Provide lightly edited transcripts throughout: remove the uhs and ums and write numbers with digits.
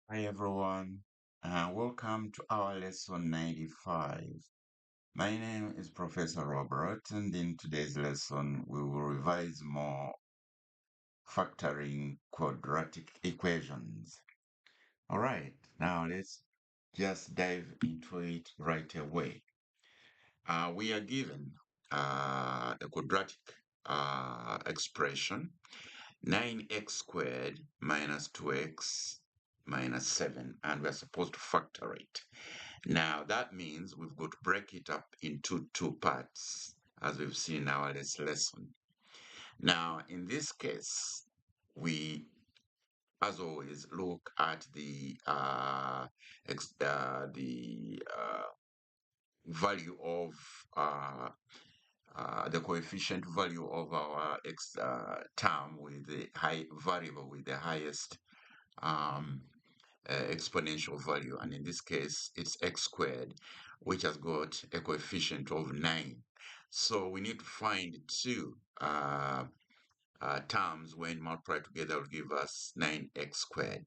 Hi everyone, welcome to our lesson 95. My name is Professor Robert, and in today's lesson we will revise more factoring quadratic equations. All right, now let's just dive into it right away. We are given a quadratic expression 9x squared minus 2x minus 7, and we're supposed to factor it. Now, that means we've got to break it up into two parts, as we've seen in our lesson. Now, in this case, we, as always, look at the value of uh, the coefficient value of our term with the high variable with the highest um, exponential value, and in this case it's x squared, which has got a coefficient of 9. So we need to find two terms when multiplied together will give us 9x squared.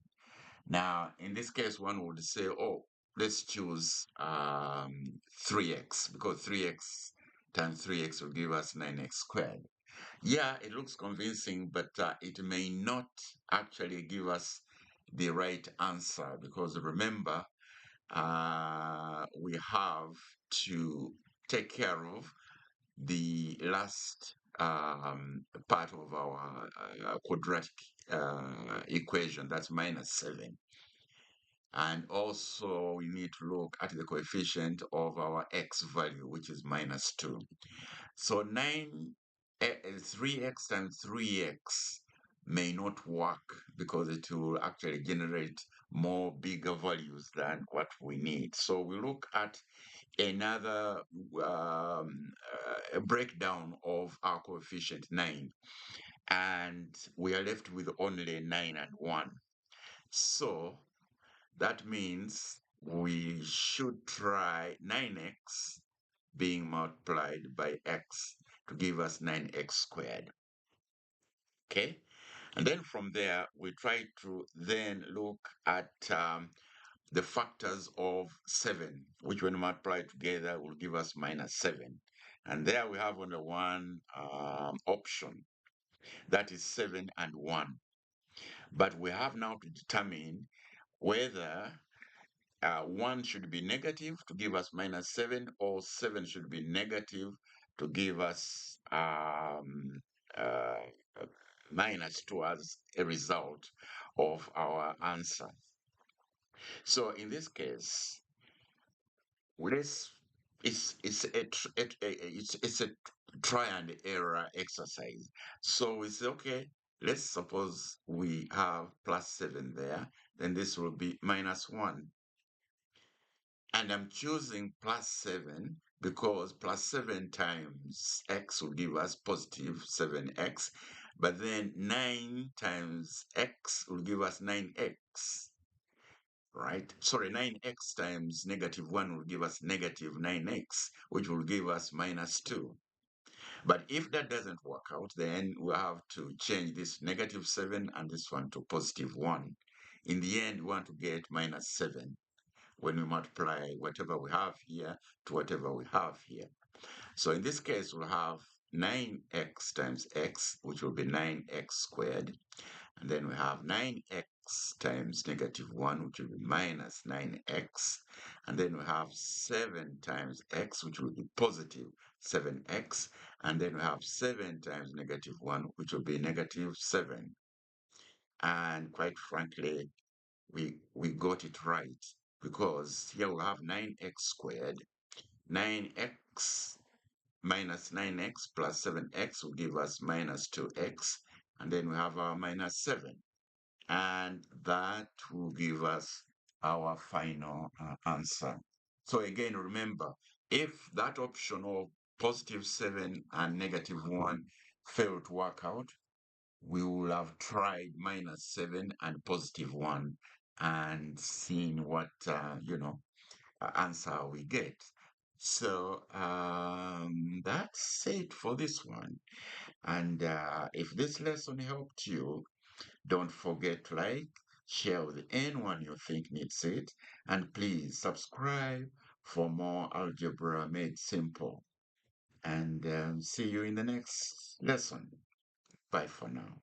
Now in this case one would say, oh, let's choose 3x, because 3x times 3x will give us 9x squared. Yeah, it looks convincing, but it may not actually give us the right answer, because remember, we have to take care of the last part of our quadratic equation, that's minus 7. And also we need to look at the coefficient of our x value, which is minus 2. So 3x times 3x may not work, because it will actually generate more bigger values than what we need. So we look at another breakdown of our coefficient 9, and we are left with only 9 and 1. So that means we should try 9x being multiplied by x to give us 9x squared. Okay, and then from there we try to then look at the factors of 7, which when multiplied together will give us minus 7. And there we have only one option, that is 7 and 1. But we have now to determine whether 1 should be negative to give us minus 7, or 7 should be negative to give us uh, minus 2 as a result of our answer. So in this case, let's it's a try and error exercise. So we say, okay, let's suppose we have plus 7 there, then this will be minus 1. And I'm choosing plus 7 because plus 7 times x will give us positive 7x, but then 9 times x will give us 9x, right? Sorry, 9x times negative 1 will give us negative 9x, which will give us minus 2. But if that doesn't work out, then we have to change this negative 7 and this one to positive 1. In the end, we want to get minus 7 when we multiply whatever we have here to whatever we have here. So in this case, we'll have 9x times x, which will be 9x squared. And then we have 9x times negative 1, which will be minus 9x. And then we have 7 times x, which will be positive 7x. And then we have 7 times negative 1, which will be negative 7. And quite frankly, we got it right, because here we have 9x squared. 9x minus 9x plus 7x will give us minus 2x. And then we have our minus 7. And that will give us our final answer. So again, remember, if that option of positive 7 and negative 1 failed to work out, we will have tried minus 7 and positive 1 and seen what, answer we get. So that's it for this one. And if this lesson helped you, don't forget to like, share with anyone you think needs it, and please subscribe for more algebra made simple. And see you in the next lesson. Bye for now.